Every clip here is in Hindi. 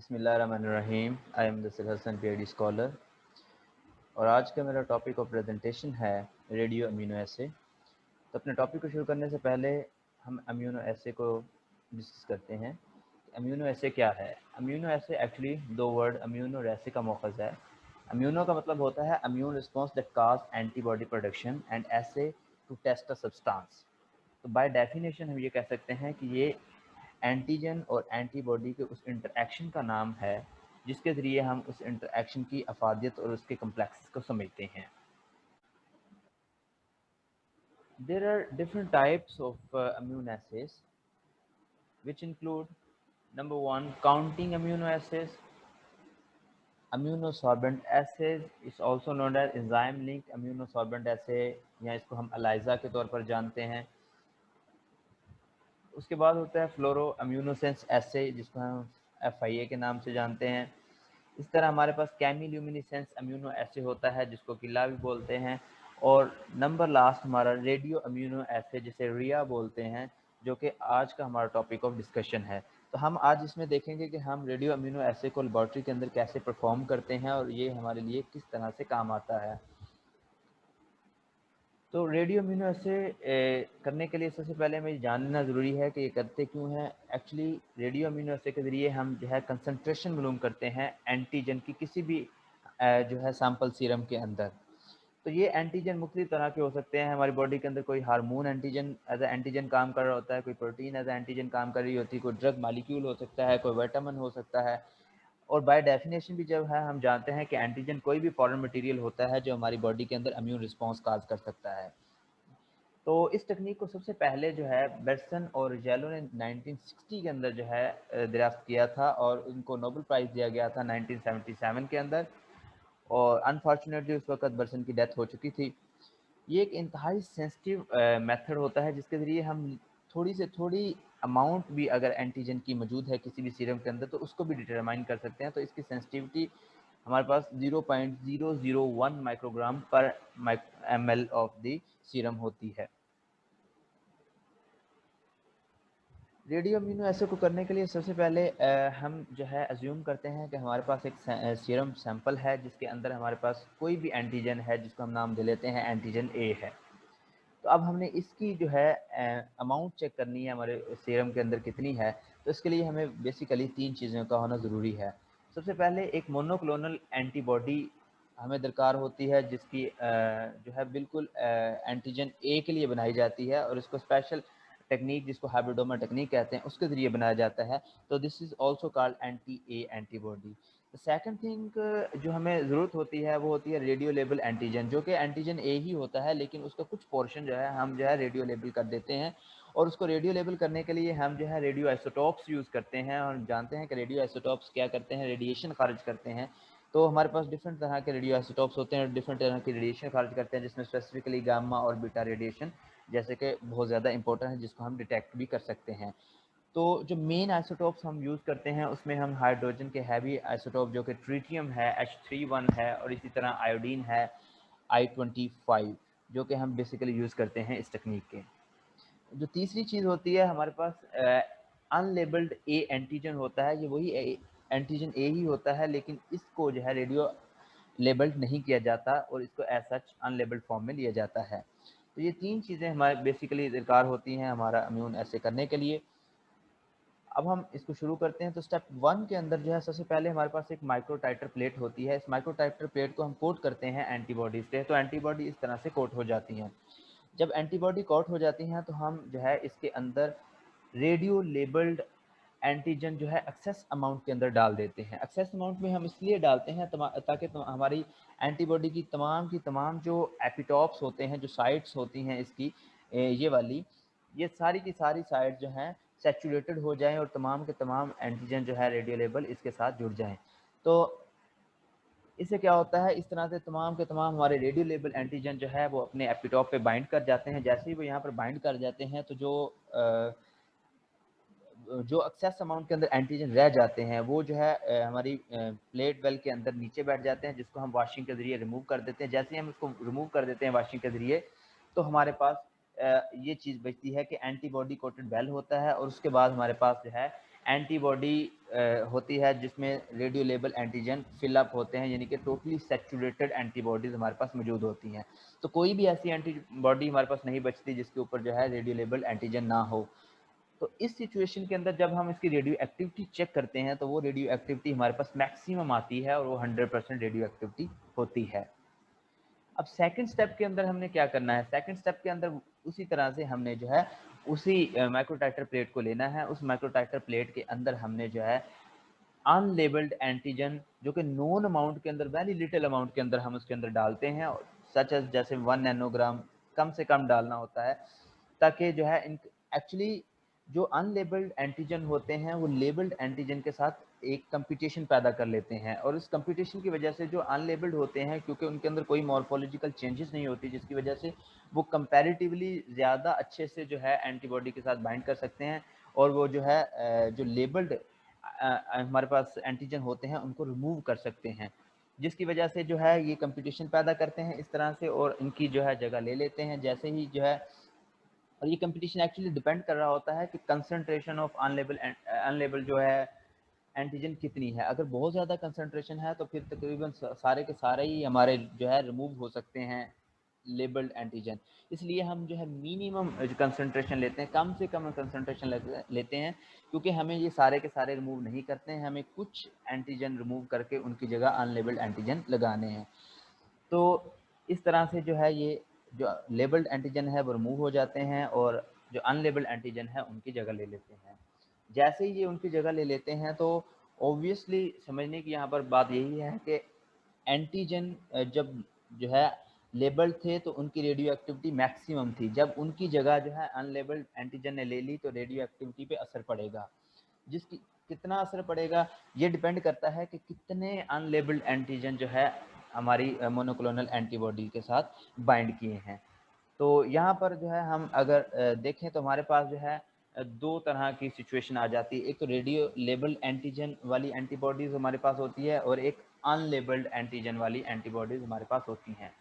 बिस्मिल्लाहिर्रहमानिर्रहीम। आई एम दसिल हसन PhD स्कॉलर और आज का मेरा टॉपिक ऑफ प्रेजेंटेशन है रेडियो अमीनो एसिड। तो अपने टॉपिक को शुरू करने से पहले हम अमीनो एसिड को डिस्कस करते हैं। अमीनो एसिड क्या है? अमीनो एसिड एक्चुअली दो वर्ड अम्यूनो और एसिड का मौखज़ है। अम्यूनो का मतलब होता है immune response that cause antibody production and acid to test a substance. तो बाय डेफिनेशन हम ये कह सकते हैं कि ये एंटीजन और एंटीबॉडी के उस इंटरएक्शन का नाम है जिसके ज़रिए हम उस इंटरएक्शन की अफादियत और उसके कम्प्लेक्सेस को समझते हैं। There are different types of immuno acids which include number 1 counting amino acids. Immunosorbent acid is also known as enzyme linked immunosorbent acid या इसको हम अलाइजा के तौर पर जानते हैं। उसके बाद होता है फ्लोरो अम्यूनोसेंस एसे जिसको हम FIA के नाम से जानते हैं। इस तरह हमारे पास केमिल्यूमिनेसेंस अम्यूनो एसिड होता है जिसको किला भी बोलते हैं। और नंबर लास्ट हमारा रेडियो अम्यूनो एसिड जिसे रिया बोलते हैं, जो कि आज का हमारा टॉपिक ऑफ डिस्कशन है। तो हम आज इसमें देखेंगे कि हम रेडियो अम्यूनो एसिड को लेबॉर्ट्री के अंदर कैसे परफॉर्म करते हैं और ये हमारे लिए किस तरह से काम आता है। तो रेडियो अमीनो एसिड करने के लिए सबसे पले हमें जानना ज़रूरी है कि ये करते क्यों हैं। एक्चुअली रेडियो अमीनो एसिड के ज़रिए हम जो है कंसंट्रेशन मालूम करते हैं एंटीजन की किसी भी जो है सैंपल सीरम के अंदर। तो ये एंटीजन मुख्तलिफ तरह के हो सकते हैं। हमारी बॉडी के अंदर कोई hormone antigen as a antigen काम कर रहा होता है, कोई प्रोटीन एज ए एंटीजन काम कर रही होती है, कोई ड्रग मालिक्यूल हो सकता है, कोई विटामिन हो सकता है। और बाय डेफिनेशन भी जब है हम जानते हैं कि एंटीजन कोई भी फॉरेन मटेरियल होता है जो हमारी बॉडी के अंदर इम्यून रिस्पॉन्स काज कर सकता है। तो इस टेक्निक को सबसे पहले जो है बेटसन और जेलो ने 1960 के अंदर जो है दरियाफ्त किया था और उनको नोबेल प्राइज़ दिया गया था 1977 के अंदर। और अनफॉर्चुनेटली उस वक्त बर्सन की डेथ हो चुकी थी। ये एक इंतहाई सेंसिटिव मेथड होता है जिसके ज़रिए हम थोड़ी से थोड़ी अमाउंट भी अगर एंटीजन की मौजूद है किसी भी सीरम के अंदर तो उसको भी डिटरमाइन कर सकते हैं। तो इसकी सेंसिटिविटी हमारे पास 0.001 माइक्रोग्राम पर ml ऑफ द सीरम होती है। रेडियो अमीनो एसिड को करने के लिए सबसे पहले हम जो है अज्यूम करते हैं कि हमारे पास एक सीरम सैंपल है जिसके अंदर हमारे पास कोई भी एंटीजन है जिसको हम नाम दे लेते हैं एंटीजन ए है। तो अब हमने इसकी जो है अमाउंट चेक करनी है हमारे सीरम के अंदर कितनी है। तो इसके लिए हमें बेसिकली तीन चीज़ों का होना ज़रूरी है। सबसे पहले एक मोनोक्लोनल एंटीबॉडी हमें दरकार होती है जिसकी जो है बिल्कुल एंटीजन ए के लिए बनाई जाती है और इसको स्पेशल टेक्निक जिसको हाइब्रिडोमा टेक्निक कहते हैं उसके ज़रिए बनाया जाता है। तो this is also called anti A antibody. Second thing जो हमें ज़रूरत होती है वो होती है रेडियो लेबल एंटीजन, जो कि एंटीजन ए ही होता है लेकिन उसका कुछ पोर्शन जो है हम जो है रेडियो लेबल कर देते हैं। और उसको रेडियो लेबल करने के लिए हम जो है रेडियो आइसोटॉप्स यूज़ करते हैं और हम जानते हैं कि रेडियो आइसोटॉप्स क्या करते हैं, रेडिएशन खारिज करते हैं। तो हमारे पास डिफरेंट तरह के रेडियो आइसोटॉप्स होते हैं, डिफरेंट तरह की रेडिएशन खारिज करते हैं जिसमें स्पेसिफिकली गामा और बीटा रेडिएशन जैसे कि बहुत ज़्यादा इंपॉर्टेंट है जिसको हम डिटेक्ट भी कर सकते हैं। तो जो मेन आइसोटॉप्स हम यूज़ करते हैं उसमें हम हाइड्रोजन के हैवी आइसोटॉप जो कि ट्रीटियम है H31 है और इसी तरह आयोडीन है I25 जो कि हम बेसिकली यूज़ करते हैं इस टेक्निक के। जो तीसरी चीज़ होती है हमारे पास अनलेबल्ड ए एंटीजन होता है। ये वही एंटीजन ए ही होता है लेकिन इसको जो है रेडियो लेबल्ड नहीं किया जाता और इसको एज सच अनलेबल्ड फॉर्म में लिया जाता है। तो ये तीन चीज़ें हमारे बेसिकली दरकार होती हैं हमारा इम्यून ऐसे करने के लिए। अब हम इसको शुरू करते हैं। तो स्टेप 1 के अंदर जो है सबसे पहले हमारे पास एक माइक्रो टाइटर प्लेट होती है। इस माइक्रो टाइटर प्लेट को हम कोट करते हैं एंटीबॉडी से। तो एंटीबॉडी इस तरह से कोट हो जाती हैं। जब एंटीबॉडी कोट हो जाती हैं तो हम जो है इसके अंदर रेडियो लेबल्ड एंटीजन जो है एक्सेस अमाउंट के अंदर डाल देते हैं। एक्सेस अमाउंट में हम इसलिए डालते हैं ताकि हमारी एंटीबॉडी की तमाम जो एपिटॉप्स होते हैं, जो साइट्स होती हैं इसकी ये वाली, ये सारी की सारी साइट जो हैं सैचुरेटेड हो जाएं और तमाम के तमाम एंटीजन जो है रेडियो लेबल इसके साथ जुड़ जाएं। तो इससे क्या होता है, इस तरह से तमाम के तमाम हमारे रेडियो लेबल एंटीजन जो है वो अपने एपिटॉप पे बाइंड कर जाते हैं। जैसे ही वो यहाँ पर बाइंड कर जाते हैं तो जो एक्सेस अमाउंट के अंदर एंटीजन रह जाते हैं वो जो है हमारी प्लेट वेल के अंदर नीचे बैठ जाते हैं जिसको हम वॉशिंग के ज़रिए रिमूव कर देते हैं। जैसे ही हम उसको रिमूव कर देते हैं वॉशिंग के ज़रिए तो हमारे पास ये चीज़ बचती है कि एंटीबॉडी कोटेड वेल होता है और उसके बाद हमारे पास जो है एंटीबॉडी होती है जिसमें रेडियो लेबल एंटीजन फिलअप होते हैं, यानी कि टोटली सैचुरेटेड एंटीबॉडीज़ हमारे पास मौजूद होती हैं। तो कोई भी ऐसी एंटीबॉडी हमारे पास नहीं बचती जिसके ऊपर जो है रेडियो लेबल एंटीजन ना हो। तो इस सिचुएशन के अंदर जब हम इसकी रेडियो एक्टिविटी चेक करते हैं तो वो रेडियो एक्टिविटी हमारे पास मैक्सिमम आती है और वो 100% रेडियो एक्टिविटी होती है। अब सेकंड स्टेप के अंदर हमने क्या करना है, सेकंड स्टेप के अंदर उसी तरह से हमने जो है उसी माइक्रोटाइटर प्लेट को लेना है। उस माइक्रोटाइटर प्लेट के अंदर हमने जो है अनलेबल्ड एंटीजन जो कि नोन अमाउंट के अंदर, वेरी लिटिल अमाउंट के अंदर हम उसके अंदर डालते हैं, सच एज जैसे 1 नैनोग्राम कम से कम डालना होता है, ताकि जो है एक्चुअली जो अनलेबल्ड एंटीजन होते हैं वो लेबल्ड एंटीजन के साथ एक कंपटीशन पैदा कर लेते हैं, और इस कंपटीशन की वजह से जो अनलेबल्ड होते हैं, क्योंकि उनके अंदर कोई मॉर्फोलॉजिकल चेंजेस नहीं होती, जिसकी वजह से वो कंपैरेटिवली ज़्यादा अच्छे से जो है एंटीबॉडी के साथ बाइंड कर सकते हैं, और वो जो है जो लेबल्ड हमारे पास एंटीजन होते हैं उनको रिमूव कर सकते हैं, जिसकी वजह से जो है ये कंपटीशन पैदा करते हैं इस तरह से और इनकी जो है जगह ले लेते हैं जैसे ही जो है। और ये कंपटीशन एक्चुअली डिपेंड कर रहा होता है कि कंसंट्रेशन ऑफ अनलेबल जो है एंटीजन कितनी है। अगर बहुत ज़्यादा कंसंट्रेशन है तो फिर तकरीबन सारे के सारे ही हमारे जो है रिमूव हो सकते हैं लेबल्ड एंटीजन। इसलिए हम जो है मिनिमम कंसंट्रेशन लेते हैं, कम से कम कंसंट्रेशन लेते हैं, क्योंकि हमें ये सारे के सारे रिमूव नहीं करते हैं, हमें कुछ एंटीजन रिमूव करके उनकी जगह अनलेबल्ड एंटीजन लगाने हैं। तो इस तरह से जो है ये जो लेबल्ड एंटीजन है वो रिमूव हो जाते हैं और जो अनलेबल्ड एंटीजन है उनकी जगह ले लेते हैं। जैसे ही ये उनकी जगह ले लेते हैं तो ऑब्वियसली समझने की यहाँ पर बात यही है कि एंटीजन जब जो है लेबल्ड थे तो उनकी रेडियो एक्टिविटी मैक्सिमम थी, जब उनकी जगह जो है अनलेबल्ड एंटीजन ने ले ली तो रेडियो एक्टिविटी पे असर पड़ेगा। जिसकी कितना असर पड़ेगा ये डिपेंड करता है कि कितने अनलेबल्ड एंटीजन जो है हमारी मोनोक्लोनल एंटीबॉडी के साथ बाइंड किए हैं। तो यहाँ पर जो है हम अगर देखें तो हमारे पास जो है दो तरह की सिचुएशन आ जाती है। एक तो रेडियो लेबल्ड एंटीजन वाली एंटीबॉडीज़ हमारे पास होती है और एक अनलेबल्ड एंटीजन वाली एंटीबॉडीज़ हमारे पास होती हैं,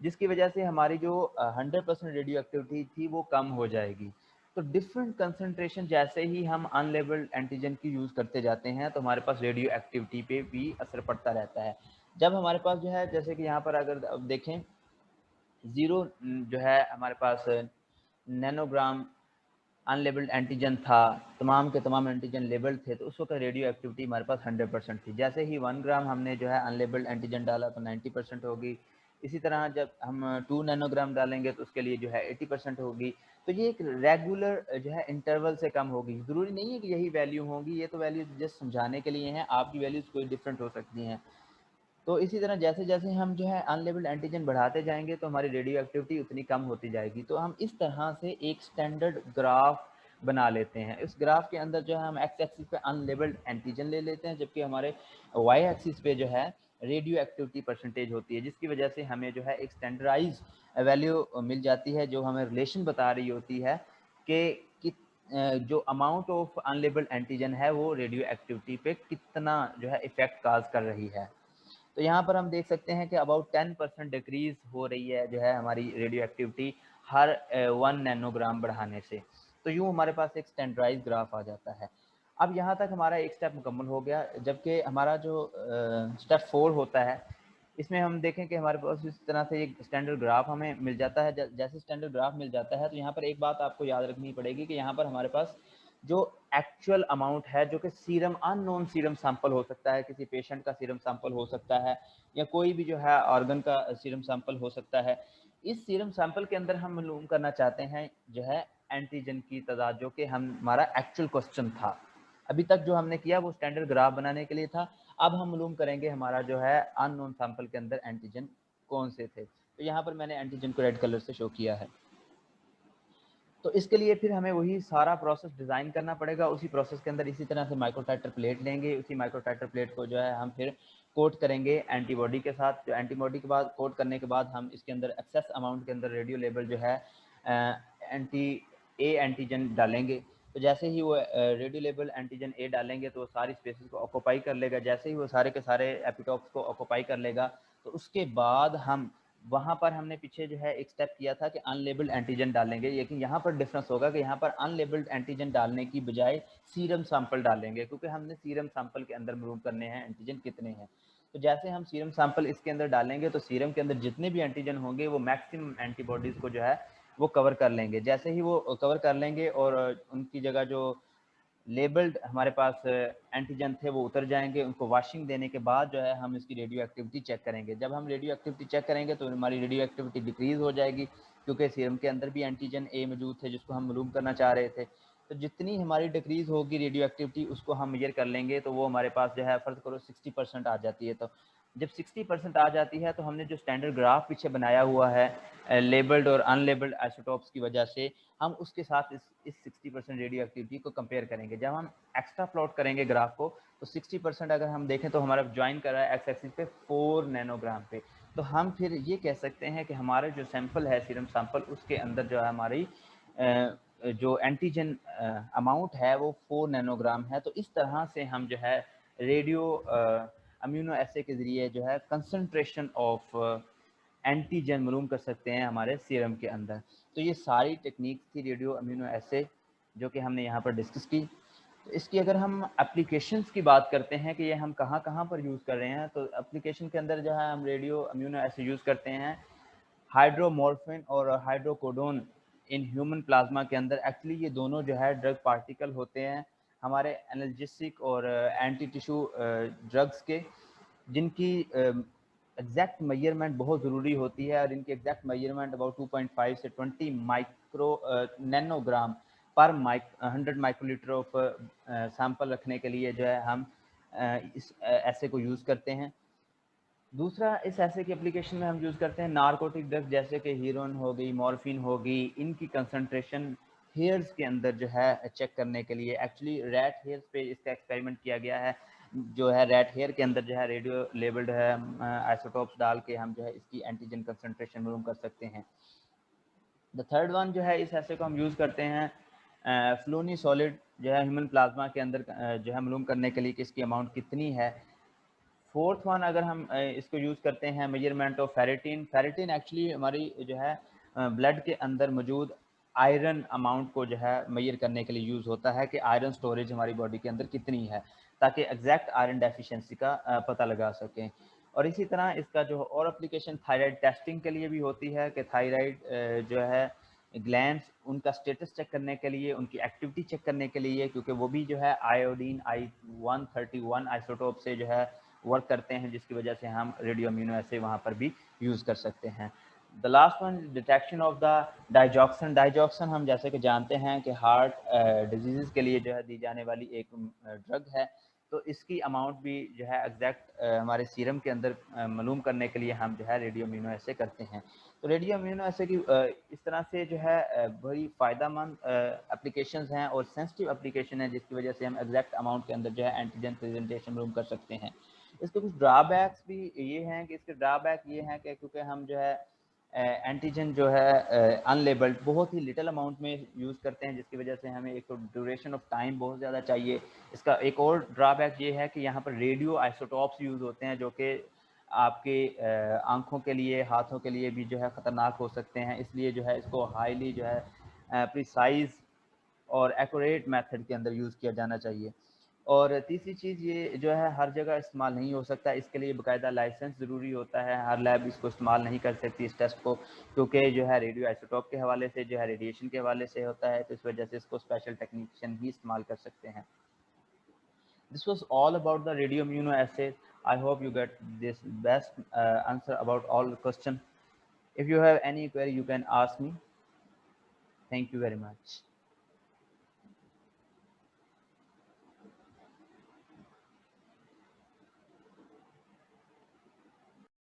जिसकी वजह से हमारी जो 100% रेडियो एक्टिविटी थी वो कम हो जाएगी। तो डिफरेंट कंसंट्रेशन जैसे ही हम अनलेबल्ड एंटीजन की यूज़ करते जाते हैं तो हमारे पास रेडियो एक्टिविटी पे भी असर पड़ता रहता है। जब हमारे पास जो है जैसे कि यहाँ पर अगर अब देखें ज़ीरो जो है हमारे पास नैनोग्राम अनलेबल्ड एंटीजन था, तमाम के तमाम एंटीजन लेबल्ड थे, तो उस वक्त रेडियो एक्टिविटी हमारे पास 100% थी। जैसे ही 1 ग्राम हमने जो है अनलेबल्ड एंटीजन डाला तो 90% होगी। इसी तरह जब हम 2 नैनोग्राम डालेंगे तो उसके लिए जो है 80% होगी। तो ये एक रेगुलर जो है इंटरवल से कम होगी। ज़रूरी नहीं है कि यही वैल्यू होंगी, ये तो वैल्यू जस्ट समझाने के लिए हैं, आपकी वैल्यूज़ कोई डिफरेंट हो सकती हैं। तो इसी तरह जैसे-जैसे हम जो है अनलेबल्ड एंटीजन बढ़ाते जाएँगे तो हमारी रेडियो एक्टिविटी उतनी कम होती जाएगी। तो हम इस तरह से एक स्टैंडर्ड ग्राफ बना लेते हैं। इस ग्राफ के अंदर जो है हम एक्स एक्सिस पे अनलेबल्ड एंटीजन ले लेते हैं, जबकि हमारे वाई एक्सिस पे जो है रेडियो एक्टिविटी परसेंटेज होती है, जिसकी वजह से हमें जो है एक स्टैंडर्डाइज़ वैल्यू मिल जाती है, जो हमें रिलेशन बता रही होती है कि जो अमाउंट ऑफ अनलेबल्ड एंटीजन है वो रेडियो एक्टिविटी पे कितना जो है इफ़ेक्ट काज़ कर रही है। तो यहाँ पर हम देख सकते हैं कि अबाउट 10% डिक्रीज हो रही है जो है हमारी रेडियो एक्टिविटी हर 1 नैनोग्राम बढ़ाने से। तो यूँ हमारे पास एक स्टैंडर्डाइज ग्राफ आ जाता है। अब यहाँ तक हमारा एक स्टेप मुकम्मल हो गया, जबकि हमारा जो स्टेप 4 होता है इसमें हम देखें कि हमारे पास इस तरह से एक स्टैंडर्ड ग्राफ हमें मिल जाता है। जैसे स्टैंडर्ड ग्राफ मिल जाता है तो यहाँ पर एक बात आपको याद रखनी पड़ेगी कि यहाँ पर हमारे पास जो एक्चुअल अमाउंट है, जो कि सीरम अननोन सीरम सैंपल हो सकता है, किसी पेशेंट का सीरम सैंपल हो सकता है या कोई भी जो है ऑर्गन का सीरम सैंपल हो सकता है। इस सीरम सैंपल के अंदर हम मालूम करना चाहते हैं जो है एंटीजन की तादाद, जो कि हमारा एक्चुअल क्वेश्चन था। अभी तक जो हमने किया वो स्टैंडर्ड ग्राफ बनाने के लिए था। अब हम मालूम करेंगे हमारा जो है अननोन सैंपल के अंदर एंटीजन कौन से थे। तो यहाँ पर मैंने एंटीजन को रेड कलर से शो किया है। तो इसके लिए फिर हमें वही सारा प्रोसेस डिज़ाइन करना पड़ेगा। उसी प्रोसेस के अंदर इसी तरह से माइक्रोटाइटर प्लेट लेंगे, उसी माइक्रोटाइटर प्लेट को जो है हम फिर कोट करेंगे एंटीबॉडी के साथ। जो एंटीबॉडी के बाद कोट करने के बाद हम इसके अंदर एक्सेस अमाउंट के अंदर रेडियो लेबल जो है एंटी ए एंटीजन डालेंगे। तो जैसे ही वो रेडियो लेबल एंटीजन ए डालेंगे तो वो सारी स्पेसेस को ऑक्यूपाई कर लेगा। जैसे ही वो सारे के सारे एपिटॉप्स को ऑक्यूपाई कर लेगा तो उसके बाद हम वहाँ पर हमने पीछे जो है एक स्टेप किया था कि अनलेबल्ड एंटीजन डालेंगे, लेकिन यहाँ पर डिफरेंस होगा कि यहाँ पर अनलेबल्ड एंटीजन डालने की बजाय सीरम सैंपल डालेंगे, क्योंकि हमने सीरम सैंपल के अंदर मालूम करने हैं एंटीजन कितने हैं। तो जैसे हम सीरम सैंपल इसके अंदर डालेंगे तो सीरम के अंदर जितने भी एंटीजन होंगे वो मैक्सिमम एंटीबॉडीज़ को जो है वो कवर कर लेंगे। जैसे ही वो कवर कर लेंगे और उनकी जगह जो लेबल्ड हमारे पास एंटीजन थे वो उतर जाएंगे। उनको वॉशिंग देने के बाद जो है हम इसकी रेडियो एक्टिविटी चेक करेंगे। जब हम रेडियो एक्टिविटी चेक करेंगे तो हमारी रेडियो एक्टिविटी डिक्रीज़ हो जाएगी, क्योंकि सीरम के अंदर भी एंटीजन ए मौजूद थे जिसको हम मालूम करना चाह रहे थे। तो जितनी हमारी डिक्रीज़ होगी रेडियो एक्टिविटी उसको हम मेजर कर लेंगे, तो वो हमारे पास जो है फ़र्ज़ करो 60% आ जाती है। तो जब 60% आ जाती है तो हमने जो स्टैंडर्ड ग्राफ पीछे बनाया हुआ है लेबल्ड और अनलेबल्ड आइसोटोप्स की वजह से, हम उसके साथ इस 60% रेडियो एक्टिविटी को कंपेयर करेंगे। जब हम एक्स्ट्रा प्लॉट करेंगे ग्राफ को तो 60% अगर हम देखें तो हमारा ज्वाइन कर रहा है एक्स एक्सिस पे 4 नैनोग्राम पे। तो हम फिर ये कह सकते हैं कि हमारा जो सैंपल है सीरम सैंपल उसके अंदर जो है हमारी जो एंटीजन अमाउंट है वो 4 नैनोग्राम है। तो इस तरह से हम जो है रेडियो अम्यूनो एसिड के ज़रिए जो है कंसंट्रेशन ऑफ एंटीजन मालूम कर सकते हैं हमारे सीरम के अंदर। तो ये सारी टेक्निक थी रेडियो अम्यूनो एसिड जो कि हमने यहाँ पर डिस्कस की। तो इसकी अगर हम एप्लीकेशंस की बात करते हैं कि ये हम कहाँ कहाँ पर यूज़ कर रहे हैं, तो एप्लीकेशन के अंदर जो है हम रेडियो अम्यूनो एसिड यूज़ करते हैं हाइड्रोमॉर्फिन और हाइड्रोकोडोन इन ह्यूमन प्लाज्मा के अंदर। एक्चुअली ये दोनों जो है ड्रग पार्टिकल होते हैं हमारे एनाल्जेसिक और एंटी टिश्यू ड्रग्स के, जिनकी एग्जैक्ट मेजरमेंट बहुत ज़रूरी होती है। और इनकी एग्जैक्ट मेजरमेंट अबाउट 2.5 से 20 माइक्रो नैनोग्राम पर 100 माइक्रोलीटर ऑफ सैंपल रखने के लिए जो है हम इस ऐसे को यूज़ करते हैं। दूसरा इस ऐसे की एप्लीकेशन में हम यूज़ करते हैं नारकोटिक ड्रग्स जैसे कि हीरोइन हो गई, मॉर्फिन हो गई, इनकी कंसंट्रेशन हेयर्स के अंदर जो है चेक करने के लिए। एक्चुअली रैट हेयर्स पे इसका एक्सपेरिमेंट किया गया है, जो है रैट हेयर के अंदर जो है रेडियो लेबल्ड है आइसोटोप्स डाल के हम जो है इसकी एंटीजन कंसंट्रेशन मालूम कर सकते हैं। द थर्ड वन जो है इस ऐसे को हम यूज़ करते हैं फ्लूनी सॉलिड जो है ह्यूमन प्लाज्मा के अंदर जो है मालूम करने के लिए कि इसकी अमाउंट कितनी है। फोर्थ वन अगर हम इसको यूज़ करते हैं measurement of ferritin. Ferritin actually हमारी जो है ब्लड के अंदर मौजूद आयरन अमाउंट को जो है मेजर करने के लिए यूज़ होता है कि आयरन स्टोरेज हमारी बॉडी के अंदर कितनी है, ताकि एग्जैक्ट आयरन डेफिशिएंसी का पता लगा सकें। और इसी तरह इसका जो और एप्लीकेशन थायराइड टेस्टिंग के लिए भी होती है कि थायराइड जो है ग्लैंड्स उनका स्टेटस चेक करने के लिए, उनकी एक्टिविटी चेक करने के लिए, क्योंकि वो भी जो है आयोडीन I-131 आइसोटोप से जो है वर्क करते हैं, जिसकी वजह से हम रेडियो अम्यूनो एसिड वहाँ पर भी यूज़ कर सकते हैं। The last one detection of the digoxin. Digoxin हम जैसे कि जानते हैं कि हार्ट डिजीज़ के लिए जो है दी जाने वाली एक ड्रग है। तो इसकी अमाउंट भी जो है एग्जैक्ट हमारे सीरम के अंदर मालूम करने के लिए हम जो है रेडियो अम्यूनो एसिड करते हैं। तो रेडियो अम्यूनो एसिड की इस तरह से जो है बड़ी फ़ायदेमंद एप्लीकेशंस हैं और सेंसिटिव एप्लीकेशन है, जिसकी वजह से हम एग्जैक्ट अमाउंट के अंदर जो है एंटीजन प्रेजेंटेशन मालूम कर सकते हैं। इसके कुछ ड्रॉबैक्स भी ये हैं कि इसके ड्रॉबैक ये हैं कि क्योंकि हम जो है एंटीजन जो है अनलेबल्ड बहुत ही लिटिल अमाउंट में यूज़ करते हैं, जिसकी वजह से हमें एक तो ड्यूरेशन ऑफ टाइम बहुत ज़्यादा चाहिए। इसका एक और ड्रॉबैक ये है कि यहाँ पर रेडियो आइसोटॉप्स यूज़ होते हैं जो कि आपके आँखों के लिए, हाथों के लिए भी जो है ख़तरनाक हो सकते हैं। इसलिए जो है इसको हाईली जो है प्रिसाइज़ और एक्यूरेट मेथड के अंदर यूज़ किया जाना चाहिए। और तीसरी चीज़ ये जो है हर जगह इस्तेमाल नहीं हो सकता, इसके लिए बाकायदा लाइसेंस ज़रूरी होता है। हर लैब इसको इस्तेमाल नहीं कर सकती इस टेस्ट को, क्योंकि जो है रेडियो आइसोटोप के हवाले से जो है रेडिएशन के हवाले से होता है, तो इस वजह से इसको स्पेशल टेक्नीशियन ही इस्तेमाल कर सकते हैं। This was all about the radioimmunoassay. I hope you get this best answer about all the question. If you have any query, you can ask me. Thank you very much.